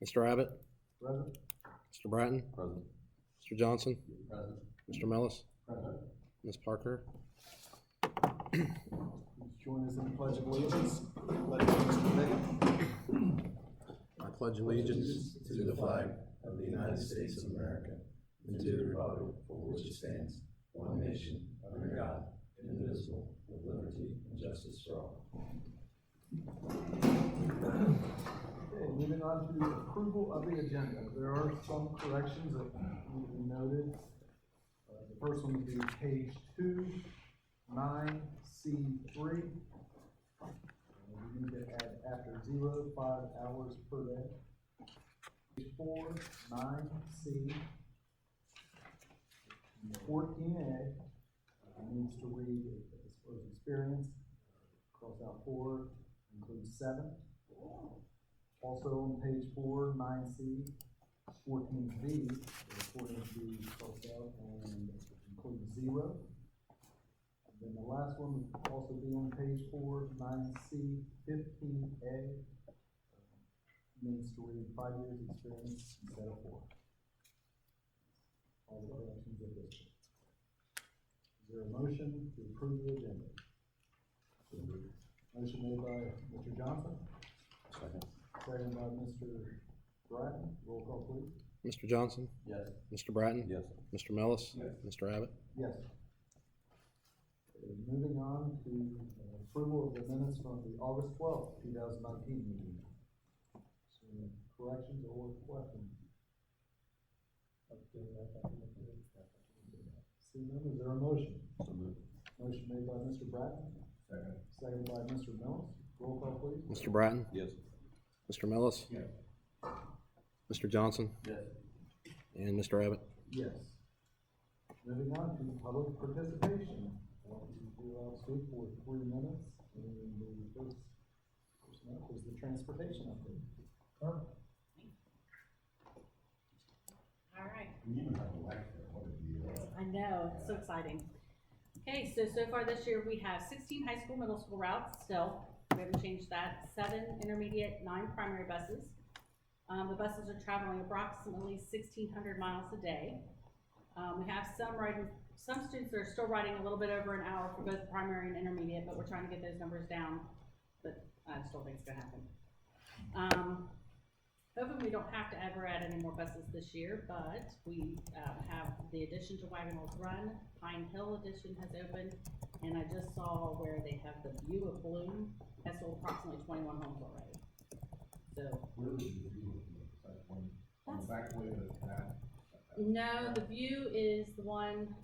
Mr. Abbott, Present. Mr. Bratton, Present. Mr. Johnson, Present. Mr. Mellis, Present. Ms. Parker. Please join us in the Pledge of Allegiance. Pledge allegiance to the flag. I pledge allegiance To the flag of the United States of America and to the republic for which it stands, one nation, under God, indivisible, with liberty and justice for all. Okay, moving on to approval of the agenda. There are some corrections that need to be noted. The first one would be page 2, 9C3. We need to add after 0, 5 hours per day. Page 4, 9C. 14A needs to read as far as experience. Cross out 4, includes 7. Also on page 4, 9C, 14B, 14B crossed out and includes 0. And then the last one would also be on page 4, 9C, 15A, needs to read 5 years experience instead of 4. All the corrections of this. Is there a motion to approve the agenda? Motion made by Mr. Johnson. Second. Second by Mr. Bratton. Roll call, please. Mr. Johnson, Yes. Mr. Bratton, Yes. Mr. Mellis, Yes. Mr. Abbott. Yes. Okay, moving on to approval of the minutes from the August 12th, 2019 meeting. So, corrections or questions? Seeing none, is there a motion? So moved. Motion made by Mr. Bratton. Second. Second by Mr. Mills. Roll call, please. Mr. Bratton, Yes. Mr. Mellis, Yes. Mr. Johnson, Yes. and Mr. Abbott. Yes. Moving on to public participation. I'll speak for 3 minutes, and the first person up is the transportation update. All right. You even have a light there. What a deal. I know, it's so exciting. Okay, so far this year we have 16 high school, middle school routes still. We haven't changed that. 7 intermediate, 9 primary buses. The buses are traveling approximately 1,600 miles a day. We have some students that are still riding a little bit over an hour for both primary and intermediate, but we're trying to get those numbers down. But I still think it's gonna happen. Hoping we don't have to ever add any more buses this year, but we have the addition to Wagon Wheels Run. Pine Hill Edition has opened, and I just saw where they have the View of Bloom has sold approximately 21 homes already. So Where was the view? That's one, on the back way of the canal? no, the View is the one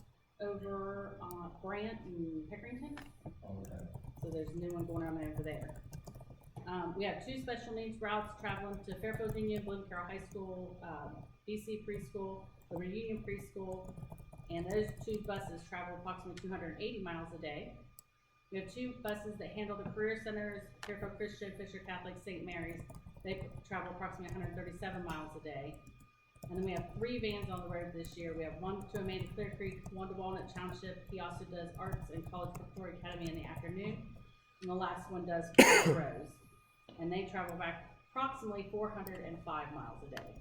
over Grant and Pickerington. Okay. So there's a new one going on over there. We have 2 special needs routes traveling to Fairfield Union, Bloom Carroll High School, BC Preschool, the Reunion Preschool, and those 2 buses travel approximately 280 miles a day. We have 2 buses that handle the career centers, Fairfield Christian, Fisher Catholic, St. Mary's. They travel approximately 137 miles a day. And then we have 3 vans on the road this year. We have 1 to Amanda Clear Creek, 1 to Walnut Township. He also does arts and College Preparatory Academy in the afternoon. And the last one does College Rose. And they travel back approximately 405 miles a day.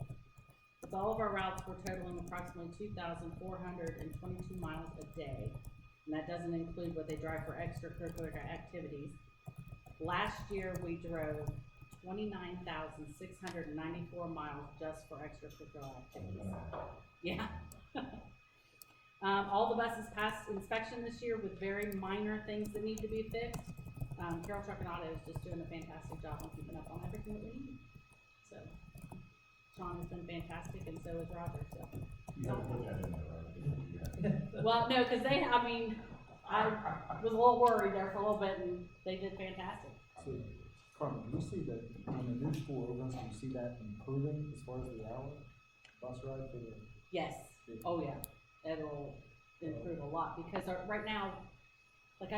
With all of our routes, we're totaling approximately 2,422 miles a day. And that doesn't include what they drive for extracurricular activities. Last year, we drove 29,694 miles just for extracurricular activities. Yeah. All the buses passed inspection this year with very minor things that need to be fixed. Carroll Truck and Auto is just doing a fantastic job on keeping up on everything that we need. So, Sean has been fantastic, and so is Roger. So. You have to put that in there, right? Well, no, because I was a little worried there for a little bit, and they did fantastic. So, Carmen, do you see that when the new school opens, do you see that improving as far as the hour bus ride for the? Yes. Oh, yeah. It'll improve a lot because right now, like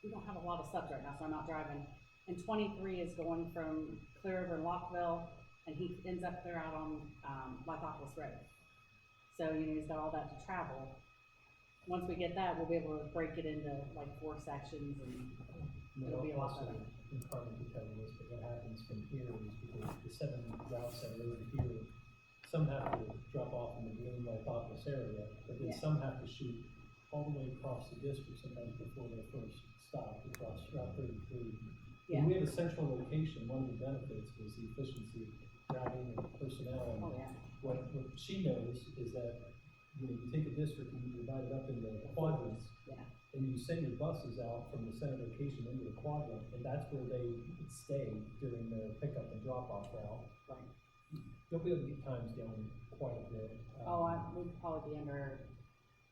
we don't have a lot of subs right now, so I'm not driving. And 23 is going from clear over Lockville, and he ends up clear out on Lycopolis Road. So, he's got all that to travel. Once we get that, we'll be able to break it into like 4 sections, and it'll be a lot better. Carmen could tell you this, but what happens from here is because the 7 routes route center over here, some have to drop off in the Green Life Office area, but then Yeah. some have to shoot all the way across the district sometimes before their first stop across Route 33. Yeah. When we have a central location, one of the benefits was the efficiency of routing and personnel. And Oh, yeah. what she knows is that, you take a district and you divide it up into quadrants, Yeah. and you send your buses out from the center location into the quadrant, and that's where they stay during their pickup and drop-off route. Right. You'll be able to get times down quite a bit. We'd probably be under,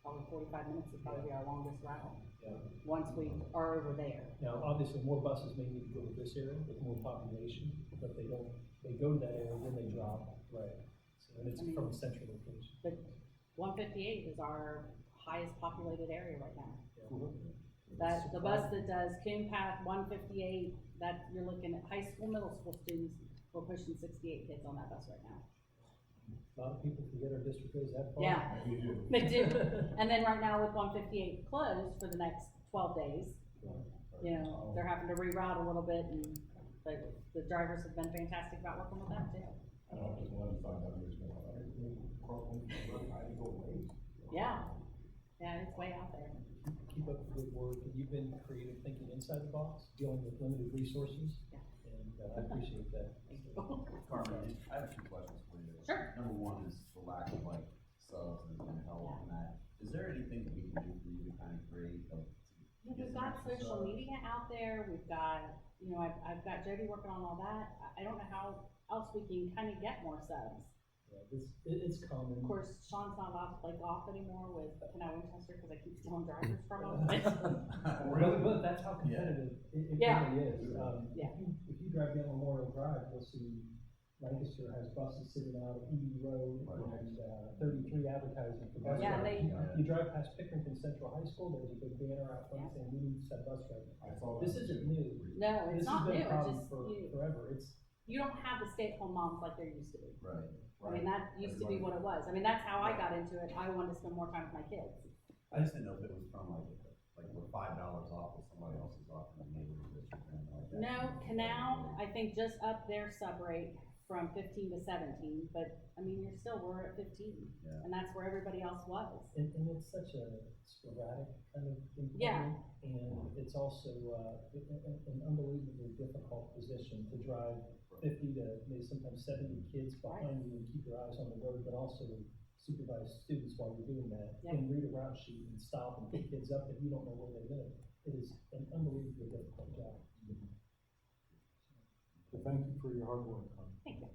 probably 45 minutes would probably be our longest route, Yeah. once we are over there. Now, obviously, more buses may need to go to this area with more population, but they go to that area when they drop. Right. So, and it's I mean- from a central location. But 158 is our highest populated area right now. That, the bus that does Coon Path 158, that you're looking at high school, middle school students, we're pushing 68 kids on that bus right now. A lot of people forget our district goes that far. Yeah. They do. And then right now with 158 closed for the next 12 days, they're having to reroute a little bit, and the drivers have been fantastic about working with that too. I don't just want to find out who's going to Yeah. Yeah, it's way out there. Keep up the good work, and you've been creative thinking inside the box, dealing with limited resources. Yeah. And I appreciate that. Carmen, I have two questions for you. Sure. Number one is the lack of subs and help in that. Is there anything that we can do for you to kind of create We've got social media out there, we've got, I've got Jody working on all that. I don't know how else we can kind of get more subs. Yeah, it's common. Of course, Sean's not allowed to play golf anymore with Canal Winchester because I keep stealing drivers from him. Really, but that's how competitive it Yeah. really is. Yeah. If you drive down Memorial Drive, you'll see Lancaster has buses sitting out at Edie Road and 33 advertising for bus Yeah, drivers. You drive past Pickerington Central High School, there's a big banner out front saying we need to set bus drivers. I saw This that. isn't new. No, it's This not has new, been a it's problem just, for forever. you don't have the stay-at-home moms like there used to be. Right. I mean, that used to be what it was. I mean, that's how I got into it. I wanted to spend more time with my kids. I just didn't know if it was from like we're $5 off if somebody else is offering a neighborhood district or anything like that. No, Canal, I think just up their sub rate from 15 to 17, but I mean, we're at 15. Yeah. And that's where everybody else was. And it's such a sporadic kind of employment. Yeah. And it's also an unbelievably difficult position to drive 50 to maybe sometimes 70 kids behind you and keep your eyes on the road, but also supervise students while you're doing that. Yeah. And read a route sheet and stop and pick kids up if you don't know where they live. It is an unbelievably difficult job. So thank you for your hard work. Thank you.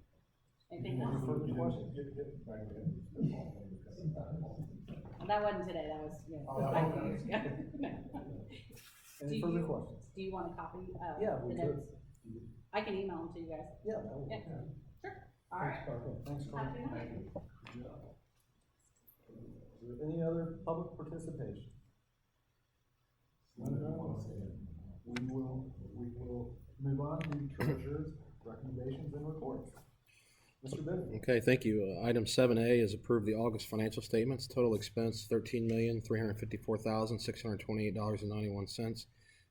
Anything Any else? further questions? That wasn't today, that was, Oh, 5 okay. years ago. Any Do further you- questions? Do you want a copy of Yeah, the we could. notes? I can email them to you guys. Yeah, that would be Yeah. good. Sure. All right. Thanks, Parker. Thanks, Have a Carmen. good night. Good job. Is there any other public participation? We will move on to treasurer's recommendations and reports. Mr. Bennett. Okay, thank you. Item 7A is approve the August financial statements. Total expense $13,354,628.91,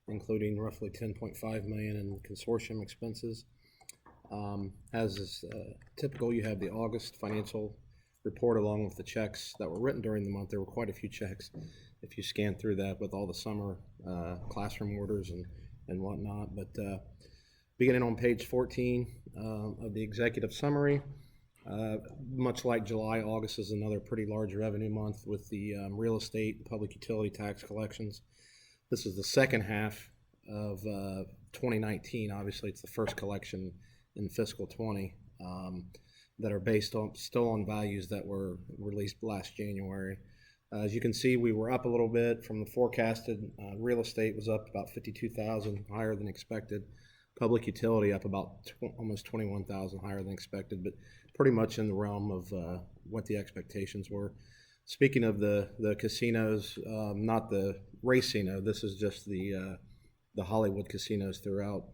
including roughly $10.5 million in consortium expenses. As is typical, you have the August financial report along with the checks that were written during the month. There were quite a few checks if you scan through that with all the summer classroom orders and whatnot. But beginning on page 14 of the executive summary, much like July, August is another pretty large revenue month with the real estate and public utility tax collections. This is the second half of 2019. Obviously, it's the first collection in fiscal 20 that are based on still on values that were released last January. As you can see, we were up a little bit from the forecasted. Real estate was up about 52,000, higher than expected. Public utility up about almost 21,000, higher than expected, but pretty much in the realm of what the expectations were. Speaking of the casinos, not the racino, this is just the Hollywood casinos throughout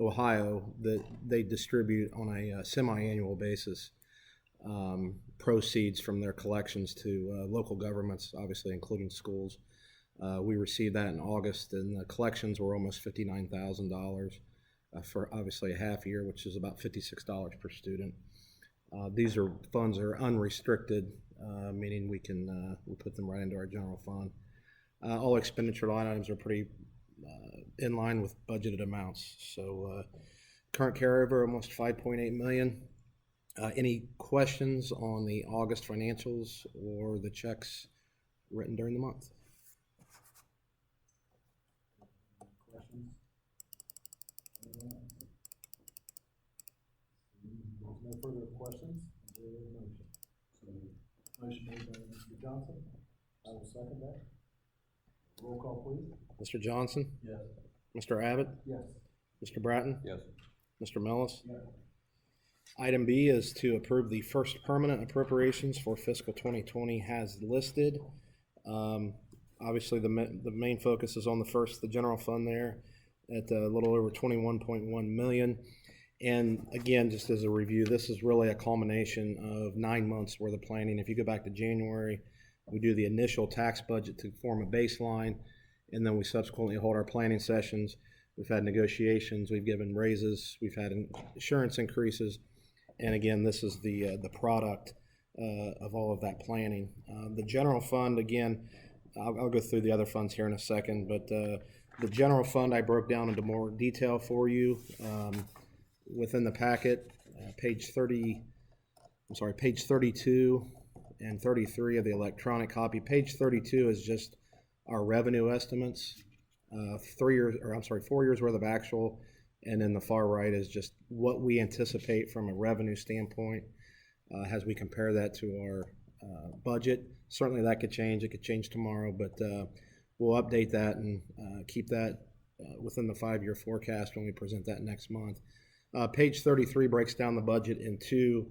Ohio that they distribute on a semi-annual basis proceeds from their collections to local governments, obviously including schools. We received that in August, and the collections were almost $59,000. for obviously a half year, which is about $56 per student. These are funds are unrestricted, meaning we can we put them right into our general fund. All expenditure line items are pretty in line with budgeted amounts. So current carryover almost 5.8 million. Any questions on the August financials or the checks written during the month? Questions? Anyone else? There's no further questions. Is there a motion? Motion made by Mr. Johnson. I will second that. Roll call, please. Mr. Johnson? Yes. Mr. Abbott? Yes. Mr. Bratton? Yes. Mr. Millis? Yes. Item B is to approve the first permanent appropriations for fiscal 2020 as listed. Obviously, the main focus is on the general fund there at a little over 21.1 million. And again, just as a review, this is really a culmination of 9 months worth of planning. If you go back to January, we do the initial tax budget to form a baseline, and then we subsequently hold our planning sessions. We've had negotiations, we've given raises, we've had insurance increases, and again, this is the product of all of that planning. The general fund, again, I'll go through the other funds here in a second, but the general fund I broke down into more detail for you within the packet. Page 32 and 33 of the electronic copy. Page 32 is just our revenue estimates, 4 years worth of actual, and then the far right is just what we anticipate from a revenue standpoint as we compare that to our budget. Certainly that could change. It could change tomorrow, but we'll update that and keep that within the 5-year forecast when we present that next month. Page 33 breaks down the budget in two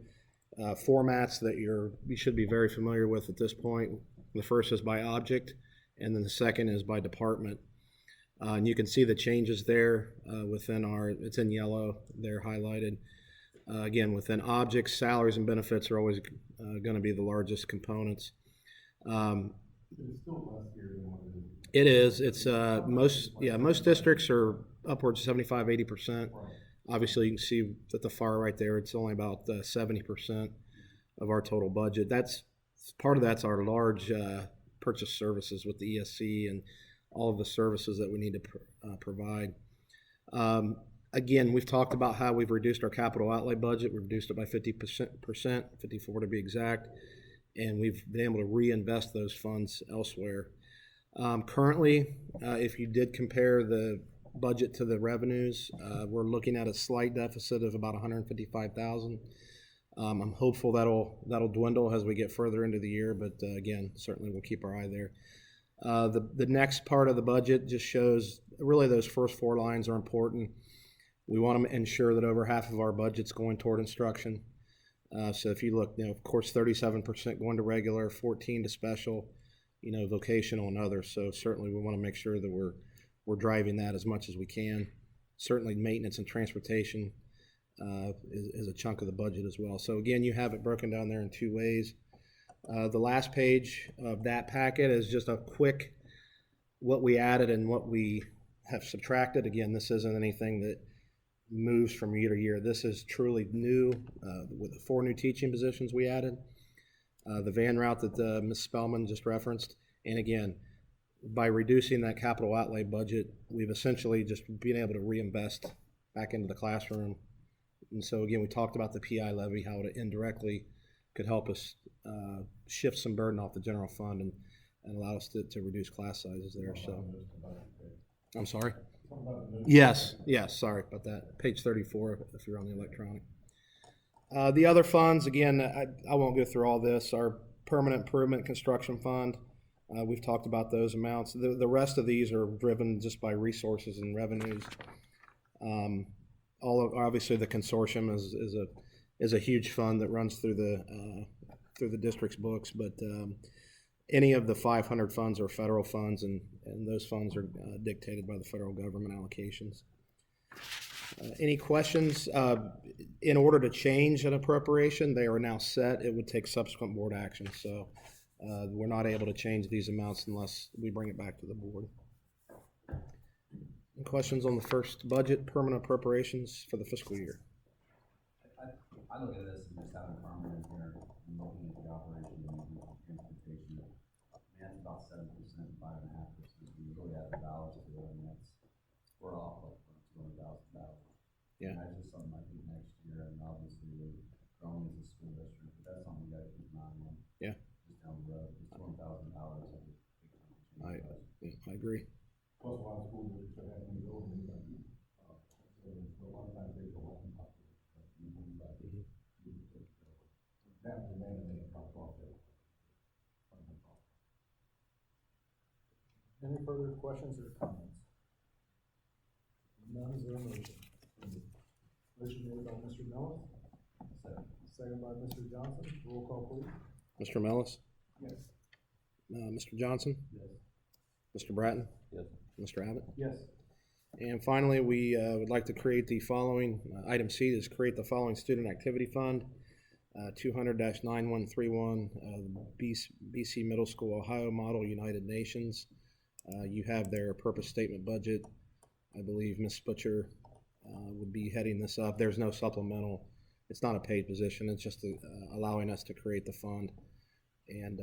formats that you should be very familiar with at this point. The first is by object, and then the second is by department. And you can see the changes there within it's in yellow, they're highlighted. Again, within objects, salaries and benefits are always going to be the largest components. It's still less here than what it is. It is. It's most districts are upwards of 75-80%. Obviously, you can see at the far right there, it's only about 70% of our total budget. Part of that's our large purchase services with the ESC and all of the services that we need to provide. Again, we've talked about how we've reduced our capital outlay budget. We've reduced it by 50%, 54 to be exact, and we've been able to reinvest those funds elsewhere. Currently, if you did compare the budget to the revenues, we're looking at a slight deficit of about $155,000. I'm hopeful that'll dwindle as we get further into the year, but again, certainly we'll keep our eye there. The next part of the budget just shows really those first 4 lines are important. We want to ensure that over half of our budget's going toward instruction. So if you look, of course, 37% going to regular, 14% to special, vocational and others. So certainly we want to make sure that we're driving that as much as we can. Certainly maintenance and transportation is a chunk of the budget as well. So again, you have it broken down there in 2 ways. The last page of that packet is just a quick what we added and what we have subtracted. Again, this isn't anything that moves from year to year. This is truly new with the 4 new teaching positions we added. The van route that Ms. Spellman just referenced. And again, by reducing that capital outlay budget, we've essentially just been able to reinvest back into the classroom. And so again, we talked about the PI levy, how it indirectly could help us shift some burden off the general fund and allow us to reduce class sizes there. So, I'm sorry? Yes, sorry about that. Page 34 if you're on the electronic. The other funds, again, I won't go through all this. Our permanent improvement construction fund, we've talked about those amounts. The rest of these are driven just by resources and revenues. Obviously the consortium is a huge fund that runs through the district's books, but any of the 500 funds are federal funds, and those funds are dictated by the federal government allocations. Any questions? In order to change an appropriation, they are now set. It would take subsequent board action, so we're not able to change these amounts unless we bring it back to the board. Questions on the first budget, permanent appropriations for the fiscal year? I look at this and just having Carmen in here and looking at the operation and the transportation. Man, it's about 7%, 5.5%. You really add the dollars to it, and we're off like $200,000. Yeah. And that's just something I think next year, and obviously we're growing as a school district, but that's something we gotta keep an eye on. Yeah. Just down the road, it's $200,000 of the big change. I agree. Plus, a lot of school districts are having to go and so a lot of times they go up and up. That demand and they drop off there. Any further questions or comments? None, is there a motion? Motion made by Mr. Mellis, second by Mr. Johnson, roll call please. Mr. Mellis? Yes. Mr. Johnson? Yes. Mr. Bratton? Yes. Mr. Abbott? Yes. And finally, we would like to create the following, item C is create the following student activity fund, 200-9131, BC Middle School, Ohio Model United Nations. You have their purpose statement budget. I believe Ms. Butcher would be heading this up. There's no supplemental. It's not a paid position. It's just allowing us to create the fund and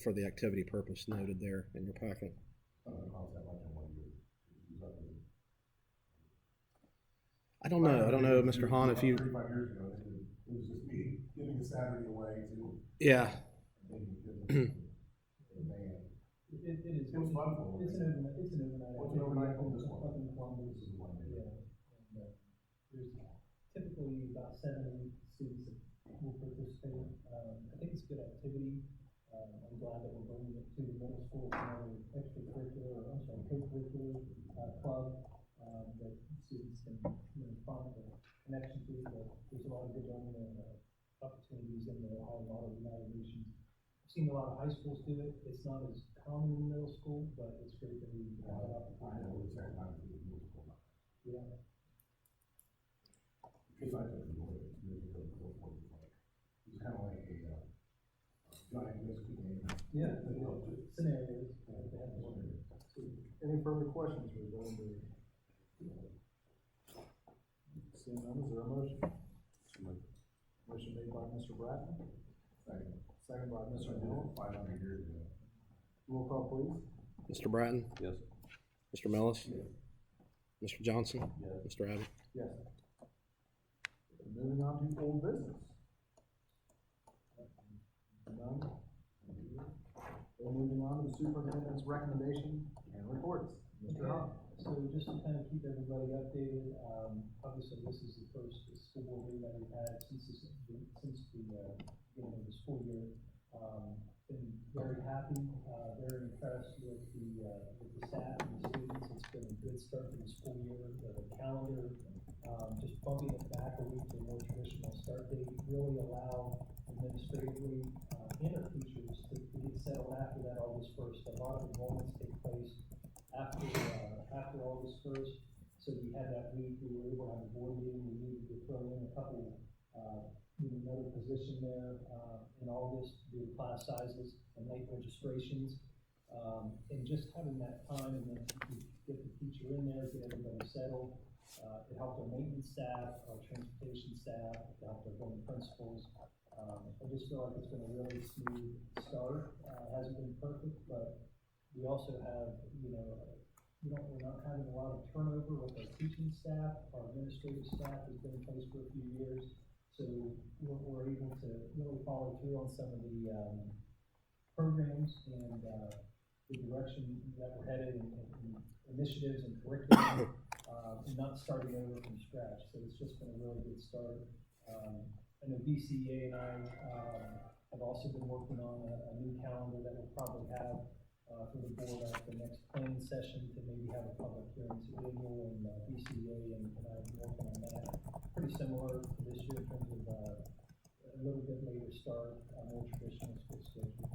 for the activity purpose noted there in your packet. I don't know, Mr. Hahn, if you. 35 years ago, it was just me giving a Saturday away to. Yeah. It is. It was fun for them. It's an overnight. What's an overnight home this Up one? in Columbus. This is one day. Yeah. And, there's typically about 7 students that will participate. I think it's a good activity. I'm glad that we're bringing it to the middle school, another extracurricular, co-curricular, club, that students can, find a connection to. There's a lot of good learning opportunities in the Ohio Model United Nations. I've seen a lot of high schools do it. It's not as common in middle school, but it's great that we have that I know opportunity. it's that time to do the school. Yeah. Because I took the board years ago, before 45. It was kind of like a giant whiskey game. Yeah. You know, just- Scenarios. Any further questions regarding the? Seeing none, is there a motion? Motion made by Mr. Bratton, second by Mr. Mellis, 500 years ago. roll call please. Mr. Bratton? Yes. Mr. Mellis? Yes. Mr. Johnson? Yes. Mr. Abbott? Yes. Moving on to old business. None. We're moving on to the superintendent's recommendation and reports. Mr. Hahn. So just to kind of keep everybody updated, obviously this is the first school board meeting that we've had since the beginning of the school year. Been very happy, very impressed with the staff and the students. It's been a good start to the school year. The calendar, just bumping it back a week to a more traditional start date, really allow administratively and our teachers to get settled after that August 1st. A lot of enrollments take place after August 1st, so we had that week, we were able to have a board meeting, we needed to throw in a couple, another position there, in August, due to class sizes and late registrations, and just having that time and then to get the teacher in there, get everybody settled, it helped our maintenance staff, our transportation staff, it helped our building principals. I just feel like it's been a really smooth start, hasn't been perfect, but we also have, we're not having a lot of turnover with our teaching staff. Our administrative staff has been in place for a few years, so we're able to really follow through on some of the programs and the direction that we're headed in initiatives and curriculum, and not starting over from scratch. So it's just been a really good start. I know BCEA and I have also been working on a new calendar that we'll probably have for the board at the next planning session to maybe have a public hearing. So Daniel and BCEA and I have been working on that. Pretty similar to this year in terms of a little bit later start, more traditional school schedule.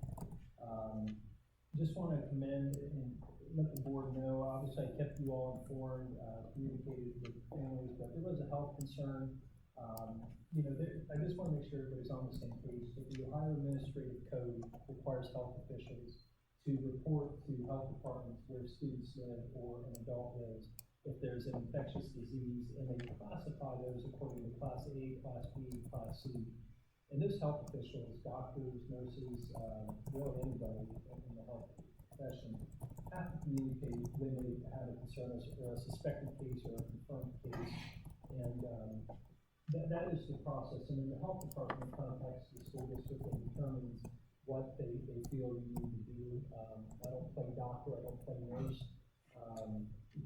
Just want to commend and let the board know, obviously I kept you all informed, communicated with families, but there was a health concern. I just want to make sure everybody's on the same page. That the Ohio Administrative Code requires health officials to report to health departments where students live or an adult lives if there's an infectious disease, and they classify those according to Class A, Class B, Class C. And those health officials, doctors, nurses, really anybody in the health profession, have to communicate when they have a concern or a suspected case or a confirmed case. And that is the process. And then the health department contacts the school district and determines what they feel you need to do. I don't play doctor, I don't play nurse,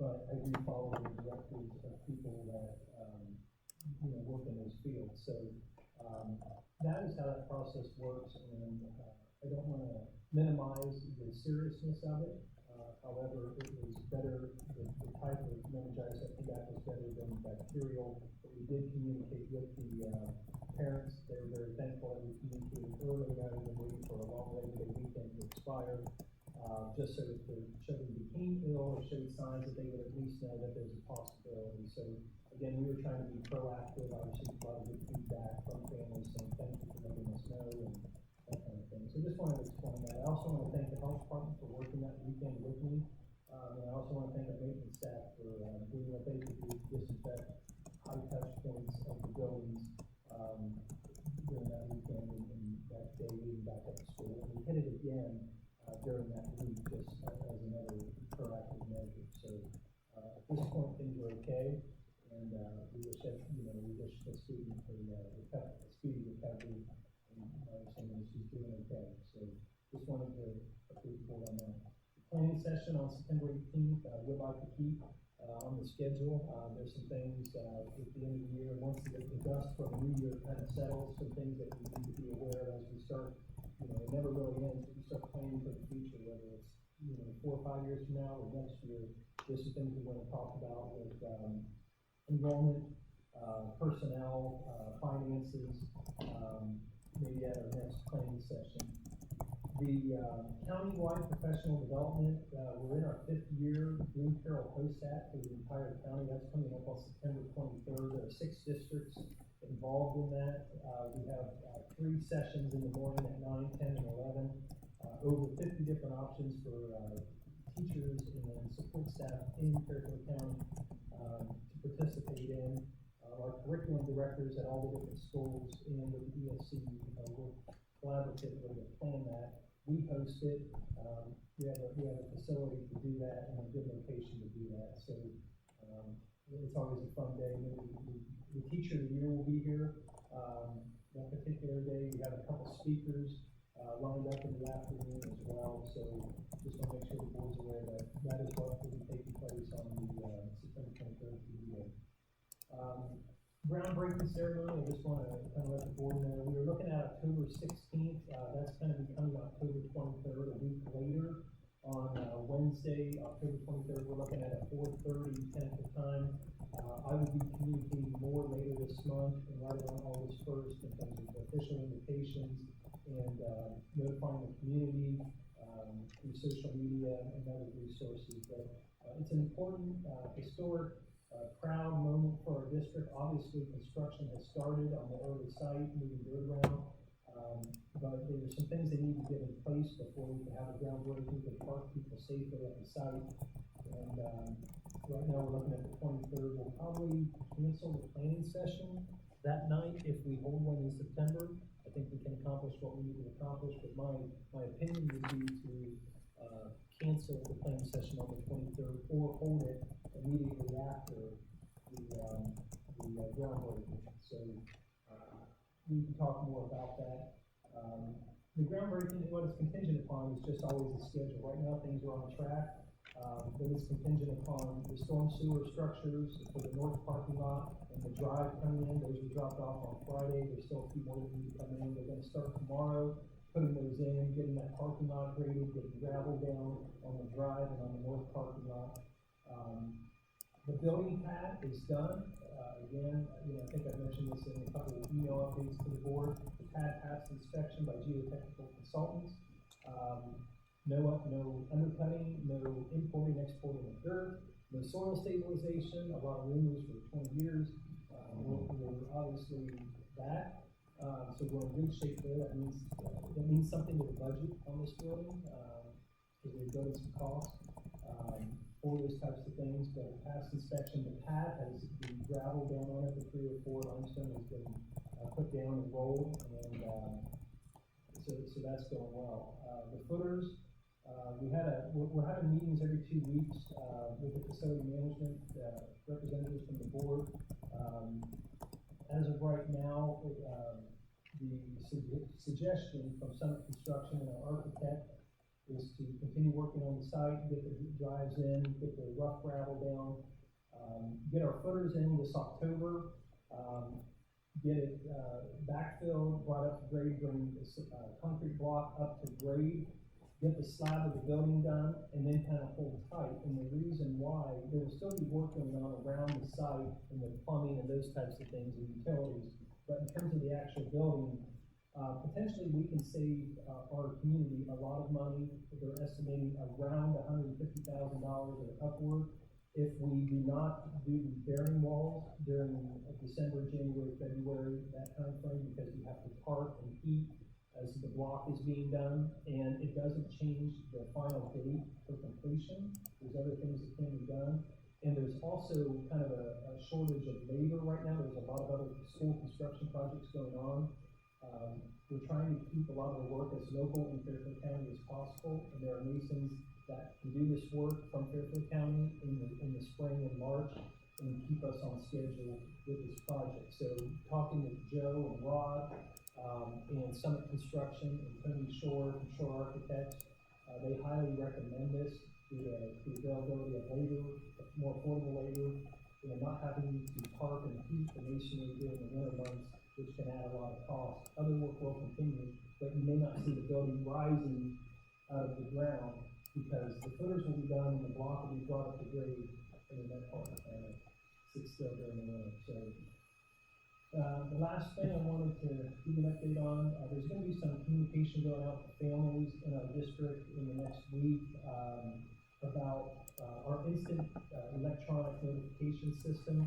but I do follow the directives of people that, work in those fields. So, that is how that process works, and I don't want to minimize the seriousness of it. However, it was better, the type of meningitis I think that was better than bacterial. But we did communicate with the parents. They were very thankful that we communicated early rather than waiting for a long Labor Day weekend to expire. Just so if the children became ill or showed signs that they would at least know that there's a possibility. So again, we were trying to be proactive. I received a lot of good feedback from families saying thank you for letting us know and that kind of thing. So just wanted to explain that. I also want to thank the health department for working that weekend with me. And I also want to thank the maintenance staff for doing what they could do to disinfect high touch points of the buildings during that weekend and that day leading back up to school. And we hit it again during that week just as another proactive measure. So at this point things are okay, and we wish that we wish the student a speedy recovery, and my understanding is she's doing okay. So just wanted to update the board on that. The planning session on September 18th would like to keep on the schedule. There's some things at the end of the year, once the dust from the new year kind of settles, some things that we need to be aware of as we start. It never really ends, but we start planning for the future, whether it's 4 or 5 years from now or next year. There's some things we want to talk about with enrollment, personnel, finances, maybe at our next planning session. The county-wide professional development, we're in our 5th year Blue Carroll POSAT for the entire county. That's coming up on September 23rd. There are 6 districts involved in that. We have 3 sessions in the morning at 9, 10, and 11. Over 50 different options for teachers and support staff in Fairfield County to participate in. Our curriculum directors at all the different schools and with the ESC work collaboratively to plan that. We host it. We have a facility to do that and a good location to do that. So it's always a fun day. The teacher of the year will be here that particular day. We have a couple speakers lined up in the afternoon as well. So just want to make sure the board's aware that that is what will be taking place on the September 23rd video. Groundbreaking ceremony, I just want to kind of let the board know, we were looking at October 16th, that's going to be coming October 23rd, a week later. On Wednesday, October 23rd, we're looking at a 4:30 tentative time. I will be communicating more later this month and right around August 1st in terms of official invitations and notifying the community through social media and other resources. But it's an important, historic, proud moment for our district. Obviously, construction has started on the early site, moving dirt around, but there are some things that need to get in place before we can have a groundbreaking to park people safely at the site. And right now, we're looking at the 23rd. We'll probably cancel the planning session that night if we hold one in September. I think we can accomplish what we need to accomplish, but my opinion would be to cancel the planning session on the 23rd or hold it immediately after the groundbreaking. So we can talk more about that. The groundbreaking, what it's contingent upon is just always the schedule. Right now, things are on track. But it's contingent upon the storm sewer structures for the north parking lot and the drive coming in. Those were dropped off on Friday. There's still a few more that need to come in. They're going to start tomorrow, putting those in, getting that parking lot graded, getting gravel down on the drive and on the north parking lot. The building pad is done. Again, I think I mentioned this in a couple of email updates to the board. The pad passed inspection by geotechnical consultants. No undercutting, no importing, exporting of dirt, no soil stabilization, a lot of rumors for 20 years. We're obviously that. So we're in good shape there. That means something to the budget on this building, because we've got some costs. for those types of things, but past inspection, the pad has been gravel down on it, the 3 or 4 limestone has been, put down and rolled, and, so that's going well. The footers, we're having meetings every 2 weeks, with the facility management, representatives from the board. As of right now, the suggestion from Summit Construction and our architect is to continue working on the site, get the drives in, get the rough gravel down, get our footers in this October, get it, backfilled, brought up to grade, bring the, concrete block up to grade, get the slab of the building done, and then kind of hold tight. And the reason why, there will still be work going on around the site and the plumbing and those types of things and utilities. But in terms of the actual building, potentially we can save our community a lot of money. They're estimating around $150,000 or upward if we do not do the bearing walls during December, January, February, that time frame, because we have to park and heat as the block is being done, and it doesn't change the final date for completion. There's other things that can be done. And there's also kind of a shortage of labor right now. There's a lot of other school construction projects going on. We're trying to keep a lot of the work as local in Fairfield County as possible, and there are masons that can do this work from Fairfield County in the spring and March and keep us on schedule with this project. So talking with Joe and Rod, and Summit Construction and Tony Shore from Shore Architects, they highly recommend this to the availability of labor, more affordable labor, and not having to park and heat the masonry during the winter months, which can add a lot of cost. Other work will continue, but you may not see the building rising out of the ground because the footers will be done and the block will be brought up to grade, and then that part sits still during the winter. So the last thing I wanted to give you an update on, there's going to be some communication going out to families in our district in the next week about our instant electronic notification system.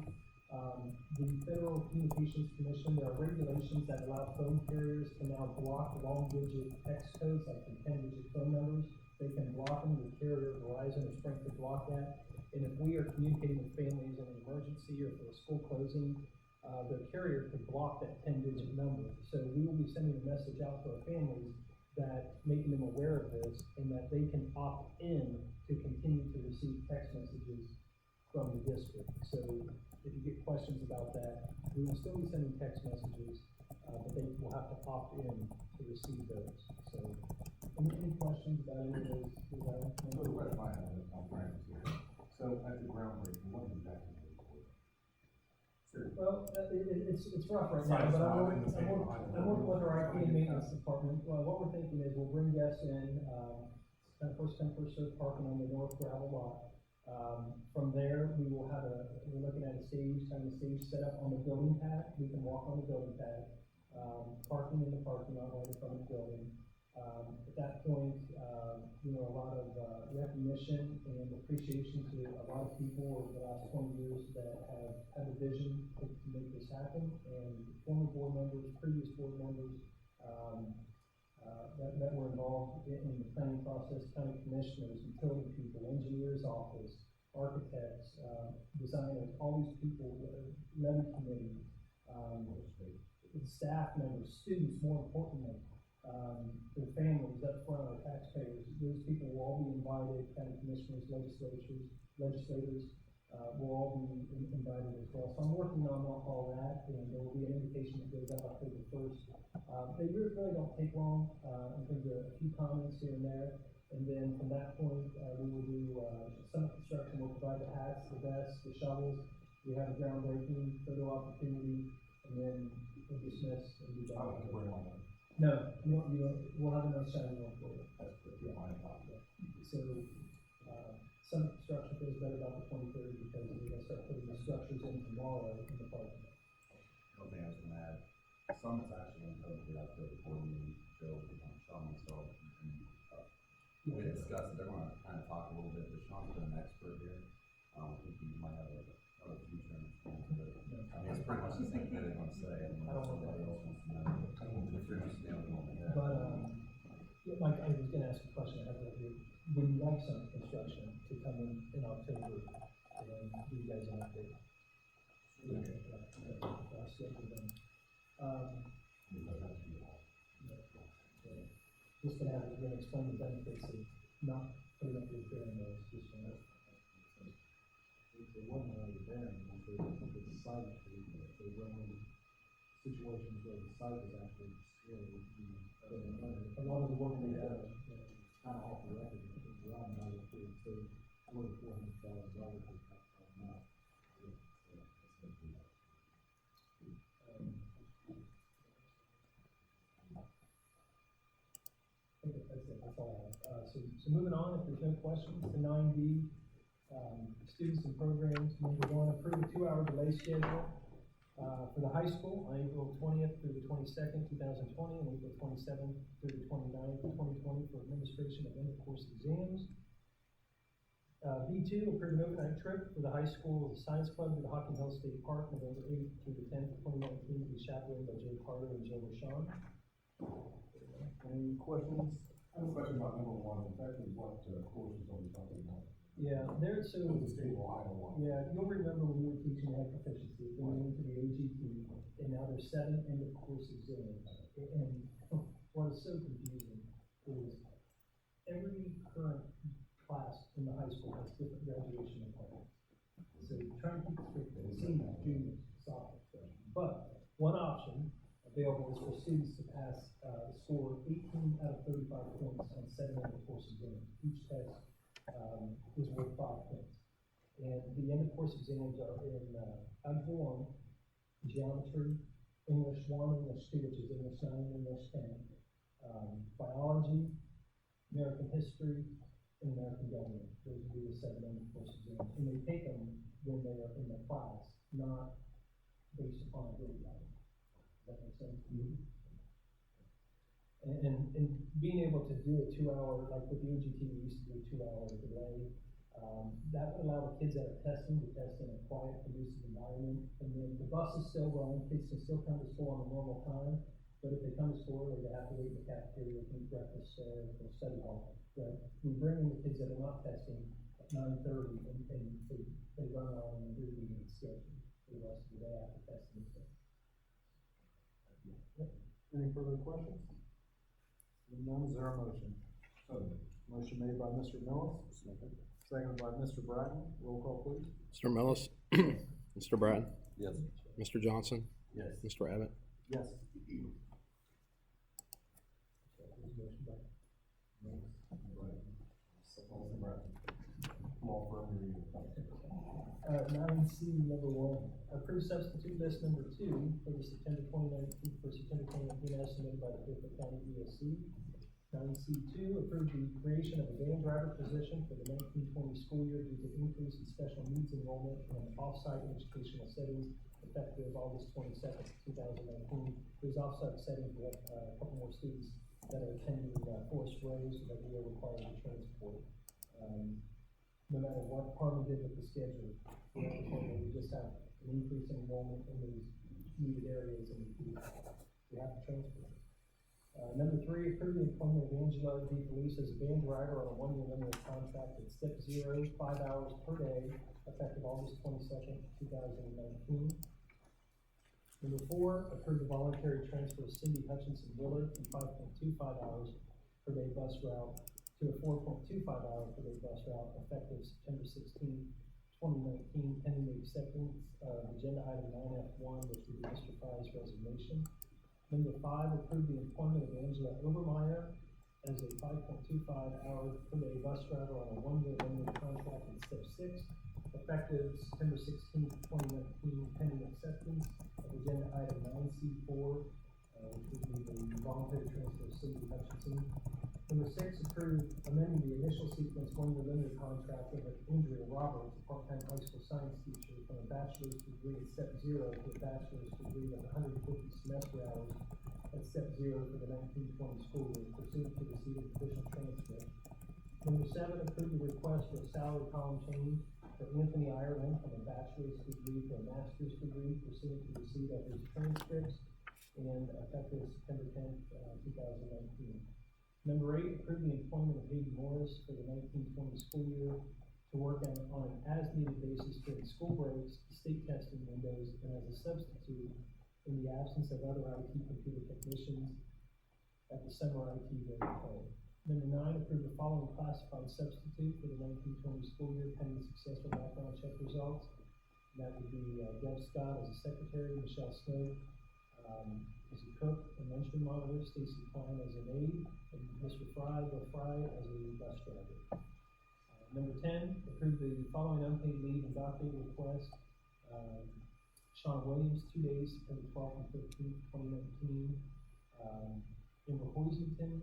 The Federal Communications Commission, there are regulations that allow phone carriers to now block long-digit text codes, like 10-digit phone numbers. They can block them. The carrier, Verizon or Sprint, could block that. And if we are communicating with families in an emergency or for a school closing, the carrier could block that 10-digit number. So we will be sending a message out to our families that making them aware of this and that they can opt in to continue to receive text messages from the district. So if you get questions about that, we will still be sending text messages, but they will have to opt in to receive those. So any questions about any of those? So the question I have is on Frank's here. So at the groundbreaking, what exactly is it for? Sure. Well, it's rough right now, but I'm working with our IT and maintenance department. Well, what we're thinking is we'll bring guests in, kind of first come, first served parking on the north gravel lot. From there, we're looking at having a stage set up on the building pad. We can walk on the building pad, parking in the parking lot right in front of the building. At that point, a lot of recognition and appreciation to a lot of people over the last 20 years that have had a vision to make this happen, and former board members, previous board members that were involved in the planning process, county commissioners, utility people, engineers office, architects, designers, all these people, levy committee, staff members, students, more importantly, their families up front, our taxpayers. Those people will all be invited, county commissioners, legislators will all be invited as well. So I'm working on all that, and there will be an invitation that goes out October 1st. They really don't take long, in terms of a few comments here and there. And then from that point, we will do some construction. We'll provide the hats, the vests, the shovels. We have a groundbreaking, photo opportunity, and then we'll dismiss and be done. No, you don't. We'll have another shiny one for you. That's pretty fine. So, some construction feels better about the 23rd because we're gonna start putting the structures in tomorrow in the park. One thing I was gonna add, Summit's actually gonna come to the October board meeting, Joe, Sean, myself, and we discussed it. They're gonna kind of talk a little bit, but Sean's been an expert here. I think he might have a future understanding of it. I mean, it's pretty much the same thing they're gonna say, and then somebody else wants to know. If you're just nailing it on the head. But, Mike, I was gonna ask a question. I have to, would you like some construction to to come in October, and then give you guys an update. I'll schedule them. Just gonna have to explain the benefits of not putting up your bearing mills, just, If they wasn't already there, once they decided to, they run into situations where the site is actually destroyed, a lot of the work we have, kind of off the record, it's around $4,400,000 now. Okay, that's it, that's all I have. So moving on, if there's no questions, to 9B, students and programs, number one, approve a 2-hour delay schedule, for the high school on April 20th through the 22nd, 2020, and April 27th through the 29th, 2020 for administration of end-of-course exams. B2, approve an overnight trip for the high school science club to the Hocking Hill State Park, November 8th through the 10th, 2019, to be chaperoned by Joe Carter and Joe Rashawn. Any questions? I have a question about number one, exactly what courses are we talking about? Yeah, there, so. The state of Ohio one. Yeah, you'll remember when we were teaching ag proficiency, then we went to the AGT, and now there's 7 end-of-course exams. And what is so confusing is every current class in the high school has different graduation requirements. So trying to keep it straight, seniors, juniors, sophomores, freshmen. But one option available is for students to pass, score 18 out of 35 points on 7 end-of-course exams. Each test is worth 5 points. And the end-of-course exams are in Algebra 1, Geometry, English 1, English 2, which is English 9, English 10, Biology, American History, and American Government. Those would be the 7 end-of-course exams. And they take them when they are in the class, not based upon a grade level. Does that make sense? Mm-hmm. And being able to do a 2-hour, like with the AGT, we used to do a 2-hour delay, that would allow the kids that are testing to test in a quiet, conducive environment. And then the bus is still running, kids can still come to school on a normal time, but if they come to school, they have to wait in the cafeteria, eat breakfast there, or study hall. But we bring in the kids that are not testing at 9:30, and they run on an abbreviated schedule for the rest of the day after testing. Any further questions? Seeing none, is there a motion? Motion made by Mr. Millis, seconded by Mr. Bratton. Roll call, please. Mr. Millis, Mr. Brad, Yes. Mr. Johnson, Yes. Mr. Abbott. Yes. Law firm review. 9C, number 1, approve substitute list number 2 for the September 2019 as submitted by the Fairfield County ESC. 9C2, approve the creation of a van driver position for the 1920 school year due to increase in special needs enrollment in off-site educational settings effective August 22nd, 2019. Those off-site settings, we have a couple more students that are attending Forest Rose that we are required to transport. No matter what Harmon did with the schedule, we just have an increase in enrollment in these needed areas, and we have to transport. Number 3, approve the employment of Angela D. Felice as a van driver on a 1-year limited contract at step 0, 5 hours per day, effective August 22nd, 2019. Number 4, approve the voluntary transfer of Cindy Hutchinson Willard from 5.25 hours per day bus route to a 4.25 hour per day bus route effective September 16, 2019, pending the acceptance of agenda item 9F1, which would be Mr. Fry's resignation. Number 5, approve the employment of Angela Obermeyer as a 5.25 hour per day bus driver on a 1-year limited contract in step 6, effective September 16, 2019, pending acceptance of agenda item 9C4, which would be the voluntary transfer of Cindy Hutchinson. Number 6, approve amending the initial sequence 1-year limited contract of Andrea Roberts, a part-time high school science teacher, from a bachelor's degree at step 0 to a bachelor's degree of 150 semester hours at step 0 for the 1920 school year, pursuant to receipt of official transcript. Number 7, approve the request for a salary column change for Anthony Ireland from a bachelor's degree to a master's degree, pursuant to receipt of his transcripts and effective September 10th, 2019. Number 8, approve the employment of Hayden Morris for the 1920 school year to to work on an as-needed basis during school breaks, state testing windows, and as a substitute in the absence of other IT computer technicians at the summer IT break plan. Number 9, approve the following classified substitute for the 1920 school year pending successful background check results. And that would be Deb Scott as a secretary, Michelle Snow as a cook and lunchroom monitor, Stacy Klein as an aide, and Mr. Bill Fry as a bus driver. Number 10, approve the following unpaid leave and dock day request. Sean Williams, 2 days, September 12th and 15th, 2019. Amber Hoisington,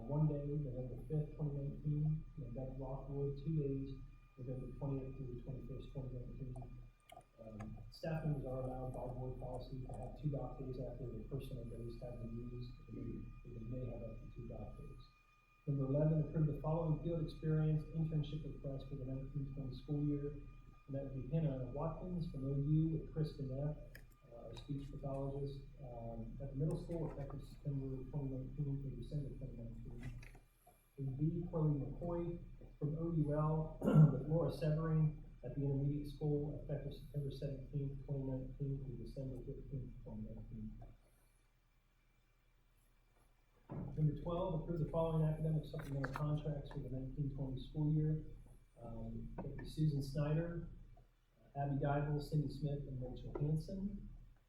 1 day, November 5th, 2019. And Beth Rockwood, 2 days, November 20th through the 21st, 2019. Staff members are allowed by board policy to have 2 dock days after their personal days have been used, and they may have up to 2 dock days. Number 11, approve the following field experience internship request for the 1920 school year, and that would be Hannah Watkins from OU with Kristen F., our speech pathologist, at the middle school effective September 2019 through December 2019. And B, Chloe McCoy from OUL with Laura Severing at the intermediate school effective September 17th, 2019 through December 15th, 2019. Number 12, approve the following academic supplemental contracts for the 1920 school year. Susan Snyder, Abby Geibel, Cindy Smith, and Rachel Hansen.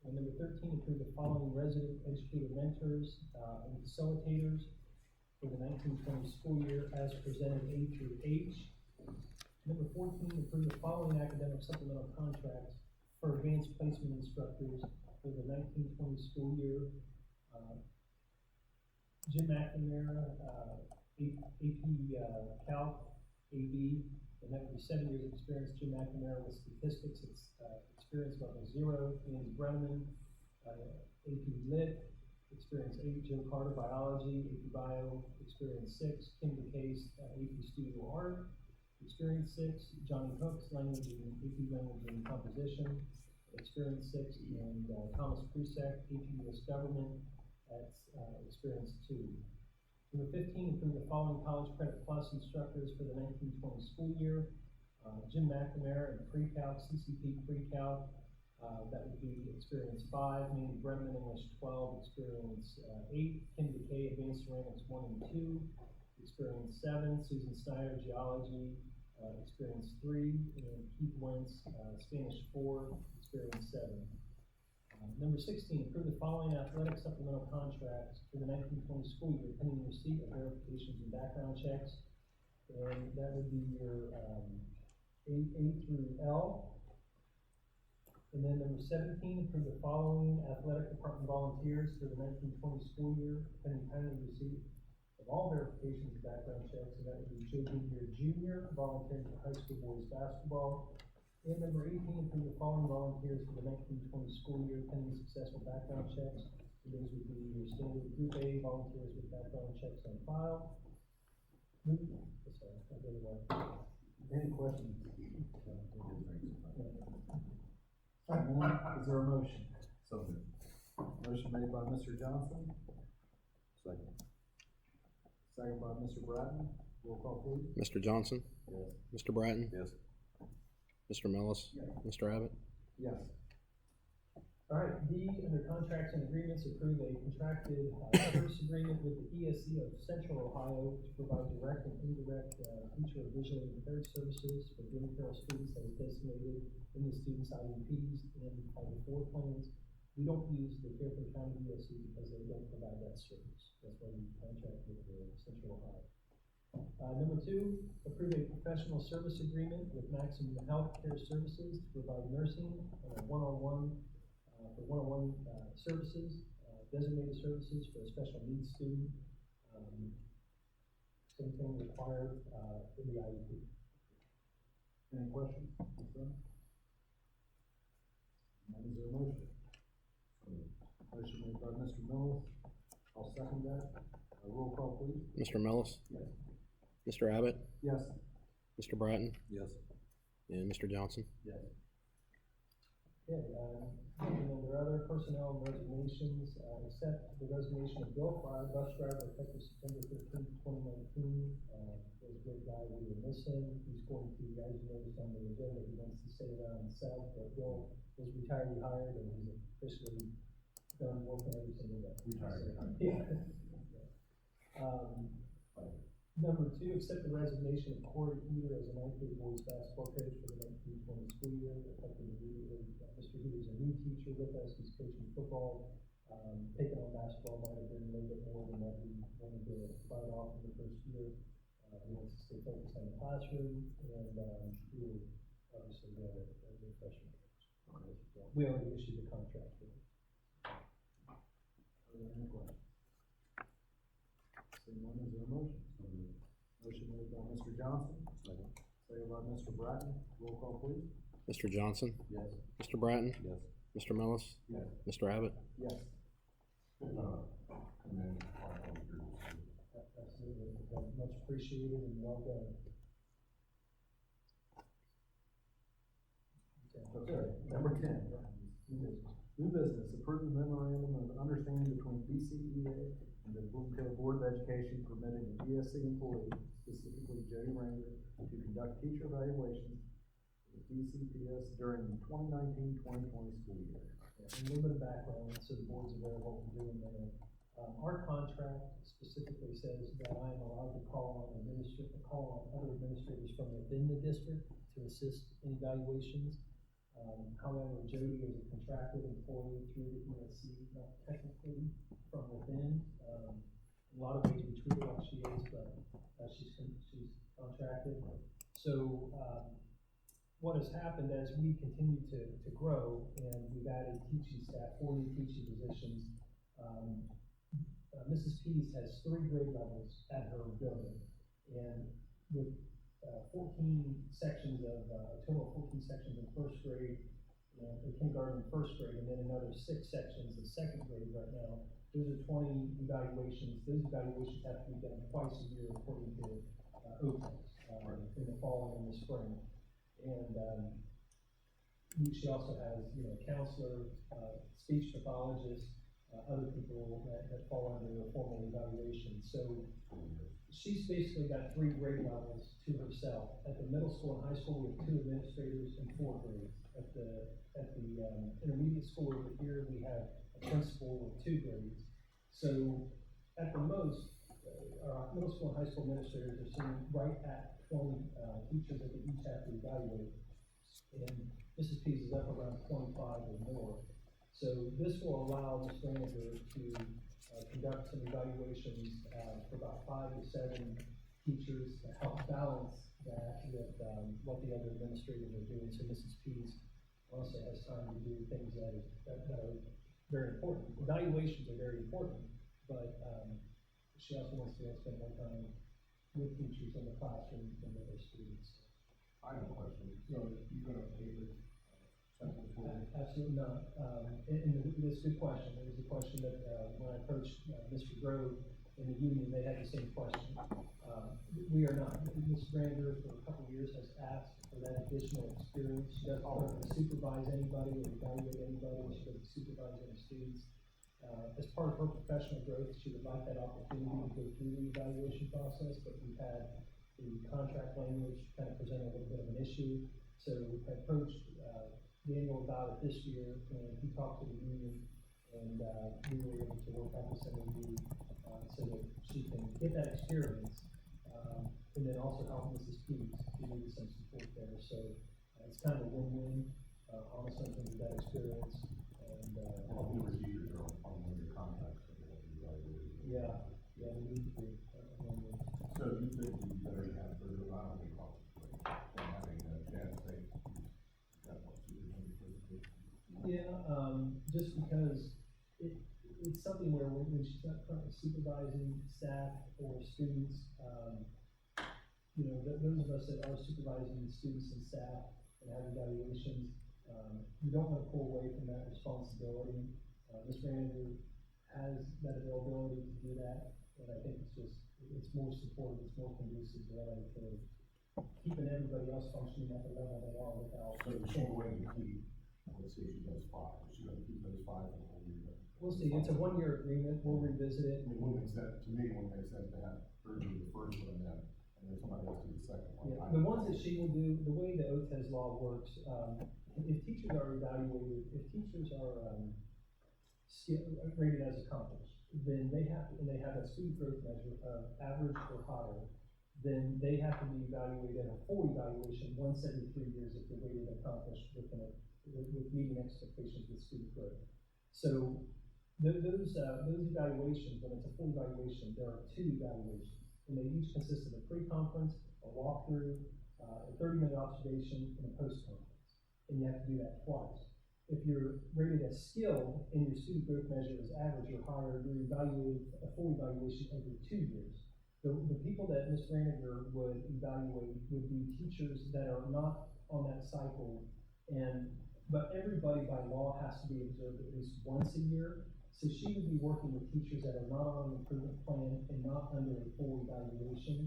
And number 13, approve the following resident educator mentors and facilitators for the 1920 school year as presented A through H. Number 14, approve the following academic supplemental contracts for advanced placement instructors for the 1920 school year. Jim McNamara, AP Calc, AB, and that would be 7 years of experience. Jim McNamara with statistics, it's experience level 0. Andy Brenneman, AP Lit, experience 8. Joe Carter, biology, AP Bio, experience 6. Kim DeCase, AP Studio Art, experience 6. Johnny Hooks, language and AP language and composition, experience 6. And Thomas Prusek, AP US Government, that's experience 2. Number 15, approve the following College Credit Plus instructors for the 1920 school year. Jim McNamara in Pre-Calc, CCP Pre-Calc, that would be experience 5. Mandy Brenneman, English 12, experience 8. Kim DeKay, Advanced Ceramics 1 and 2, experience 7. Susan Snyder, Geology, experience 3. And Keith Wentz, Spanish 4, experience 7. Number 16, approve the following athletic supplemental contracts for the 1920 school year pending receipt of verifications and background checks. And that would be your A through L. And then number 17, approve the following athletic department volunteers for the 1920 school year pending timely receipt of all verifications and background checks. And that would be Joe Junior Jr., volunteering for high school boys basketball. And number 18, approve the following volunteers for the 1920 school year pending successful background checks. And those would be your standard Group A volunteers with background checks on file. Any questions? Is there a motion? So good. Motion made by Mr. Johnson, Second. second by Mr. Bratton. Roll call, please. Mr. Johnson? Yes. Mr. Bratton? Yes. Mr. Millis? Yes. Mr. Abbott? Yes. All right, D, under contracts and agreements, approve a contracted service agreement with the ESC of Central Ohio to provide direct and indirect teacher of visually impaired services for Jim Carroll students that is designated in the students' IEPs and Title IV plans. We don't use the Fairfield County ESC because they don't provide that service. That's why we contract with Central Ohio. Number 2, approve a professional service agreement with Maximum Healthcare Services to provide nursing one-on-one services, designated services for a special needs student. Same thing required in the IEP. Any questions? Is there a motion? Motion made by Mr. Millis. I'll second that. Roll call, please. Mr. Millis? Yes. Mr. Abbott? Yes. Mr. Bratton? Yes. And Mr. Johnson? Yes. Okay, and under other personnel and resignations, accept the resignation of Bill Fry, bus driver, effective September 15th, 2019. For was a great guy, we will miss him. He's going to, as you noticed on the agenda, he wants to stay around south, but Bill was retired, and he's officially done working every single day. Yeah. Number two, accept the resignation of Corey Heater as a ninth grade boys basketball coach for the 1920 school year, effective immediately. Mr. Heater is a new teacher with us, he's coaching football. Taking on basketball might have been a little bit more than what we wanted to bite off in the first year. He wants to stay focused on the classroom, and he will obviously go as a freshman coach. We already issued the contract for him. Are there any questions? Seeing none, is there a motion? Motion made by Mr. Johnson, second by Mr. Bratton. Roll call, please. Mr. Johnson? Yes. Mr. Bratton? Yes. Mr. Millis? Yes. Mr. Abbott? Yes. Absolutely, much appreciated and well done. Okay, number 10, new business, approve the memorandum of understanding between BCEA and the Bloomfield Board of Education permitting an ESC employee, specifically Jody Ranger, to conduct teacher evaluations with BCPS during the 2019-2020 school year. A little bit of background, so the board's aware of what we're doing there. Our contract specifically says that I am allowed to call on other administrators from within the district to assist in evaluations. However, Jody is a contracted employee through the ESC, not technically from within. A lot of ways we treat her like she is, but she's contracted. So, what has happened as we continue to grow, and we've added teaching staff, 4 new teaching positions, Mrs. Pease has 3 grade levels at her building, and with 14 sections of, a total of 14 sections in first grade, and kindergarten in first grade, and then another 6 sections in second grade right now. Those are 20 evaluations. Those evaluations have to be done twice a year according to OPEX, in the fall and in the spring. And she also has, counselor, speech pathologist, other people that fall under a formal evaluation. So she's basically got 3 grade levels to herself. At the middle school and high school, we have 2 administrators and 4 grades. At the intermediate school over here, we have a principal with 2 grades. So at the most, our middle school and high school administrators are sitting right at 20 teachers that they each have to evaluate. And Mrs. Pease is up around 25 or more. So this will allow Ms. Manager to conduct some evaluations for about 5 to 7 teachers to help balance that with what the other administrators are doing. So Mrs. Pease also has time to do things that are very important. Evaluations are very important, but she also wants to spend more time with teachers in the classroom and with their students. I have a question. So you're gonna pay the central for it? Absolutely not. And it's a good question. It was a question that when I approached Mr. Grove in the union, they had the same question. We are not. Ms. Brander for a couple of years has asked for that additional experience. She doesn't currently supervise anybody or evaluate anybody. She doesn't supervise any students. As part of her professional growth, she would like that opportunity to go through the evaluation process, but we've had the contract language kind of present a little bit of an issue. So I approached Daniel about it this year, and he talked to the union, and we were able to work out this MOU so that she can get that experience, and then also help Mrs. Pease to need some support there. So it's kind of a win-win, honestly, in terms of that experience. And Well, who was you on one of your contracts? yeah, we need to. So you think you better have further line of costs, like having a chance to just because it's something where when she's not currently supervising staff or students, those of us that are supervising students and staff and have evaluations, we don't want to pull away from that responsibility. Ms. Manager has that availability to do that, and I think it's more supportive, it's more conducive to that, to keeping everybody else functioning at the level they are without. So she's going to keep, let's say she does 5, she's going to keep those 5 the whole year. We'll see, it's a 1-year agreement, we'll revisit it. It wouldn't make sense, to me, it wouldn't make sense to have her do the first one and then and then somebody else do the second one. Yeah, the ones that she will do, the way the OTES law works, if teachers are evaluated, if teachers are, rated as accomplished, then they have, and they have a student growth measure of average or higher, then they have to be evaluated at a full evaluation once every 3 years if they're rated accomplished with meeting expectations with student growth. So those evaluations, when it's a full evaluation, there are 2 evaluations, and they each consist of a pre-conference, a walkthrough, a 30-minute observation, and a post-conference. And you have to do that twice. If you're rated as skilled and your student growth measure is average or higher, you're evaluated a full evaluation every 2 years. The people that Ms. Raniger would evaluate would be teachers that are not on that cycle, but everybody by law has to be observed at least once a year. So she would be working with teachers that are not on an improvement plan and not under a full evaluation.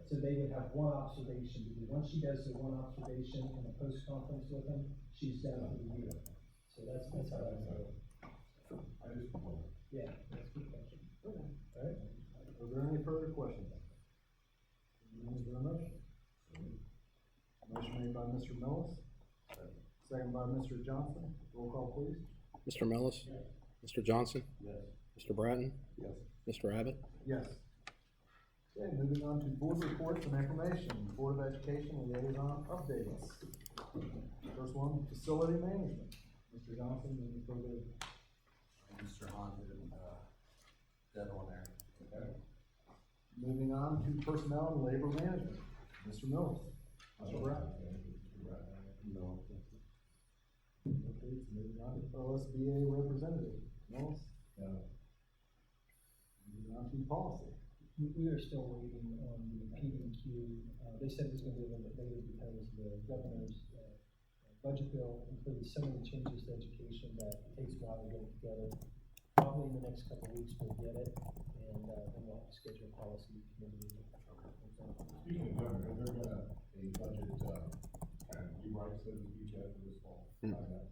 So they would have one observation to do. Once she does the one observation and a post-conference with them, she's done for the year. So that's how that's going. I just wonder. Yeah, that's a good question. Okay. All right. Are there any further questions? Is there a motion? Motion made by Mr. Millis, second by Mr. Johnson. Roll call, please. Mr. Millis? Mr. Johnson? Yes. Mr. Bratton? Yes. Mr. Abbott? Yes. Okay, moving on to board reports and information. Board of Education liaison updates. First one, facility management. Mr. Johnson, any further? Mr. Hahn did dead on there. Okay. Moving on to personnel and labor management. Mr. Millis. Mr. Brown. No. Okay, so moving on to OSBA representative. Millis. No. Moving on to policy. We are still waiting on the PD&Q. They said it's going to be a little bit later because the governor's budget bill included so many changes to education that it takes a while to get it together. Probably in the next couple of weeks we'll get it, and then we'll have to schedule a policy committee meeting. Speaking of government, is there a budget, kind of rewrite, so to speak, after this fall? Not yet.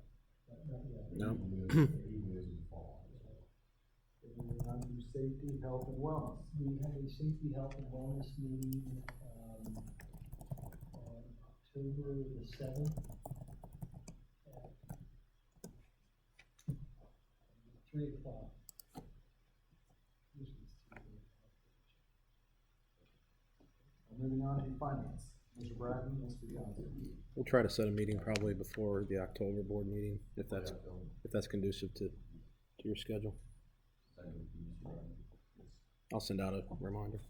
No. Usually is in the fall. Moving on to safety, health, and wellness. We have a safety, health, and wellness meeting on October the 7th at 3 o'clock. Moving on to finance. Mr. Bratton, Mr. Johnson. We'll try to set a meeting probably before the October board meeting, if that's conducive to your schedule. I'll send out a reminder.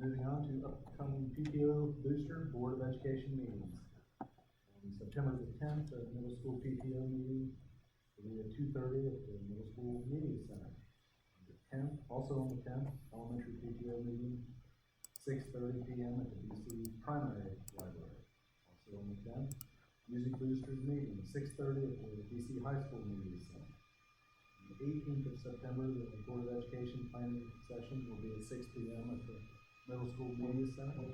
Moving on to upcoming PTO booster Board of Education meetings. On September the 10th, the middle school PTO meeting will be at 2:30 at the middle school media center. The 10th, also on the 10th, elementary PTO meeting, 6:30 p.m. at the BC primary library. Also on the 10th, music boosters meeting, 6:30 at the BC high school media center. On the 18th of September, the Board of Education planning session will be at 6 p.m. at the middle school media center.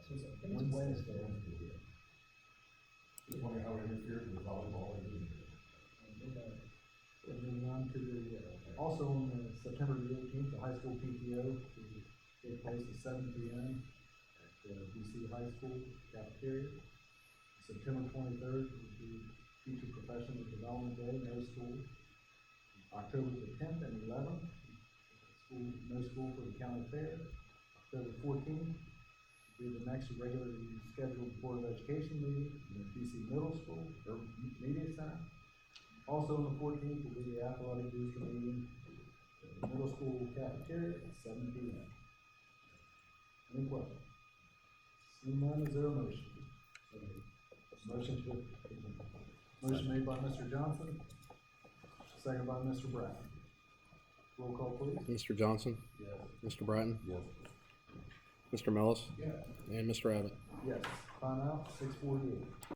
So it's Wednesday. Just wondering how it interferes with volleyball. And moving on to the, also on the September the 18th, the high school PTO will take place at 7 p.m. at the BC High School cafeteria. September 23rd will be Teacher Professional Development Day, no school. October the 10th and 11th, no school for the county fair. October 14th will be the next regularly scheduled Board of Education meeting in the BC Middle School or Media Center. Also on the 14th will be the athletic booster meeting at the middle school cafeteria at 7 p.m. Any questions? Seeing none, is there a motion? Motion made by Mr. Johnson, second by Mr. Bratton. Roll call, please. Mr. Johnson? Yes. Mr. Bratton? Yes. Mr. Millis? Yeah. And Mr. Abbott? Yes. Timeout, 6:48.